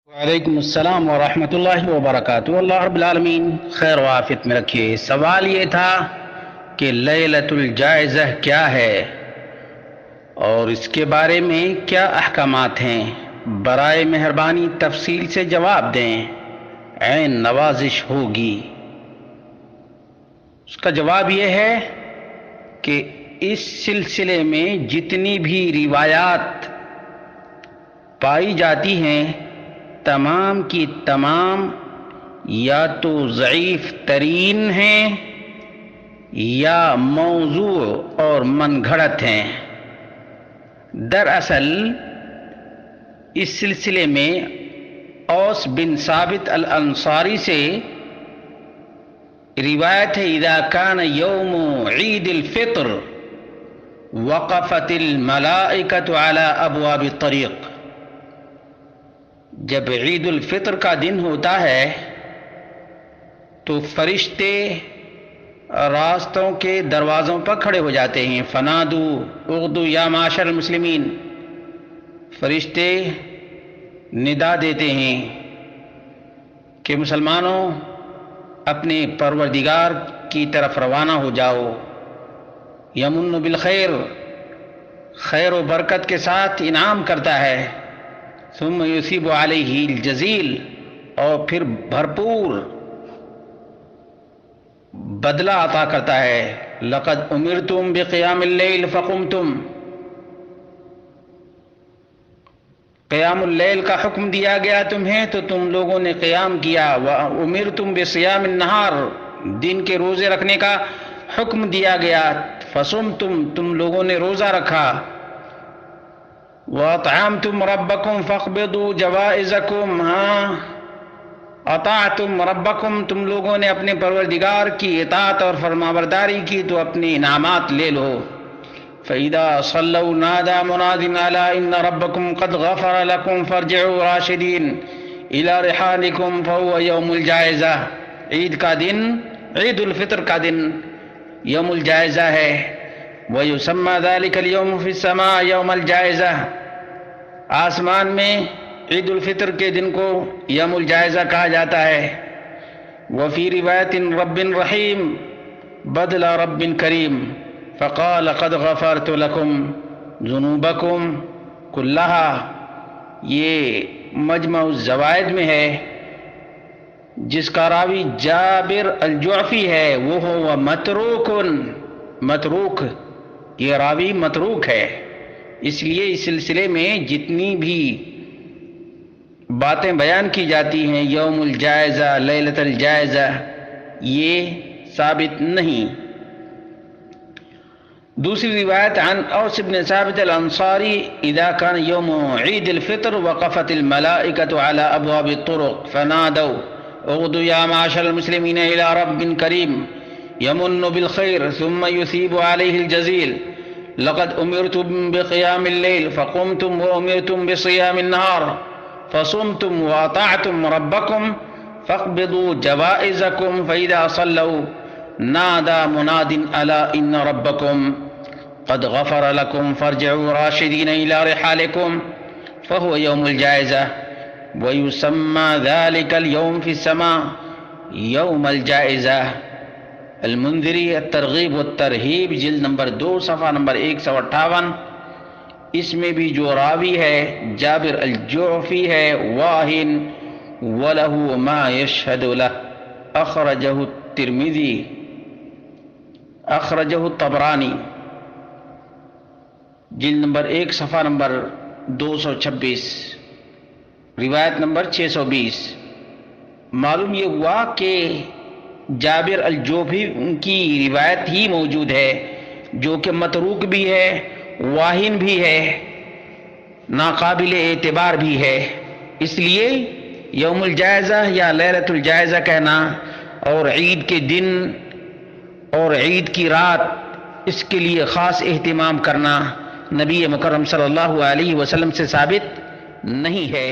وعلیکم السلام ورحمۃ اللہ وبرکاتہ۔ اللہ رب العالمین خیر و عافیت میں رکھیے۔ سوال یہ تھا کہ لیلۃ الجائزہ کیا ہے اور اس کے بارے میں کیا احکامات ہیں؟ برائے مہربانی تفصیل سے جواب دیں، عین نوازش ہوگی۔ اس کا جواب یہ ہے کہ اس سلسلے میں جتنی بھی روایات پائی جاتی ہیں تمام کی تمام یا تو ضعیف ترین ہیں یا موضوع اور من گھڑت ہیں۔ دراصل اس سلسلے میں اوس بن ثابت الانصاری سے روایت ہے، اذا کان یوم عید الفطر وقفت الملائکۃ علی ابواب الطریق۔ جب عید الفطر کا دن ہوتا ہے تو فرشتے راستوں کے دروازوں پر کھڑے ہو جاتے ہیں۔ فنادو اغدو یا معاشر المسلمین، فرشتے ندا دیتے ہیں کہ مسلمانوں اپنے پروردگار کی طرف روانہ ہو جاؤ۔ یمن بالخیر، خیر و برکت کے ساتھ انعام کرتا ہے۔ ثم یصیب علیہ الجزیل، اور پھر بھرپور بدلہ عطا کرتا ہے۔ لقد امرتم بقیام اللیل فقمتم، قیام اللیل کا حکم دیا گیا تمہیں تو تم لوگوں نے قیام کیا۔ وامرتم بصیام النہار، دن کے روزے رکھنے کا حکم دیا گیا، فصمتم، تم لوگوں نے روزہ رکھا۔ وَأَطْعَمْتُمْ رَبَّكُمْ فَاقْبِضُوا جَوَائِزَكُمْ، اطعتم ربکم، تم لوگوں نے اپنے پروردگار کی اطاعت اور فرمانبرداری کی تو اپنے انعامات لے لو۔ فَإِذَا صَلَّوْا نَادَى مُنَادٍ أَلَا إِنَّ رَبَّكُمْ قَدْ غَفَرَ لَكُمْ فَارْجِعُوا رَاشِدِينَ إِلَى رِحَالِكُمْ فَهُوَ يَوْمُ الْجَائِزَةِ۔ عید کا دن، عید الفطر کا دن یوم الجائزہ ہے۔ وَيُسَمَّى ذَلِكَ الْيَوْمُ فِي السَّمَاءِ يَوْمَ الْجَائِزَةِ، آسمان میں عید الفطر کے دن کو یوم الجائزہ کہا جاتا ہے۔ وفی روایت رب رحیم بدل رب کریم، فقال قد غفرت لکم ذنوبکم کلہا۔ یہ مجمع الزوائد میں ہے، جس کا راوی جابر الجعفی ہے، وہ ہوا متروک، یہ راوی متروک ہے۔ اس لیے اس سلسلے میں جتنی بھی باتیں بیان کی جاتی ہیں یوم الجائزہ، لیلۃ الجائزہ، یہ ثابت نہیں۔ دوسری روایت عن اوس بن ثابت الانصاری، اذا كان يوم عید الفطر وقفت الملائکۃ على ابواب الطرق فنادوا اغدوا يا معاشر المسلمین الى رب کریم یمن بالخیر ثم يثيب عليه الجزيل۔ لقد امرتم بقیام اللیل فقمتم وامرتم بصیام النہار فصمتم واطعتم ربکم فاقبضوا جوائزکم فإذا صلوا نادى مناد ألا إن ربکم قد غفر لكم فارجعوا راشدین إلى رحالکم فهو يوم الجائزة ويسمى ذلك اليوم في السماء يوم الجائزة۔ المنذری الترغیب والترہیب، جلد نمبر 2 صفحہ نمبر 158۔ اس میں بھی جو راوی ہے جابر الجعفی ہے، واہن وَلَهُ مَا يَشْهَدُ لَهُ، اخرجہ الترمذی، اخرجہ الطبرانی، جلد نمبر 1 صفحہ نمبر 226، روایت نمبر 620۔ معلوم یہ ہوا کہ جابر الجعفی کی روایت ہی موجود ہے جو کہ متروک بھی ہے، واہن بھی ہے، ناقابل اعتبار بھی ہے۔ اس لیے یوم الجائزہ یا لیلۃ الجائزہ کہنا اور عید کے دن اور عید کی رات اس کے لیے خاص اہتمام کرنا نبی مکرم صلی اللہ علیہ وسلم سے ثابت نہیں ہے۔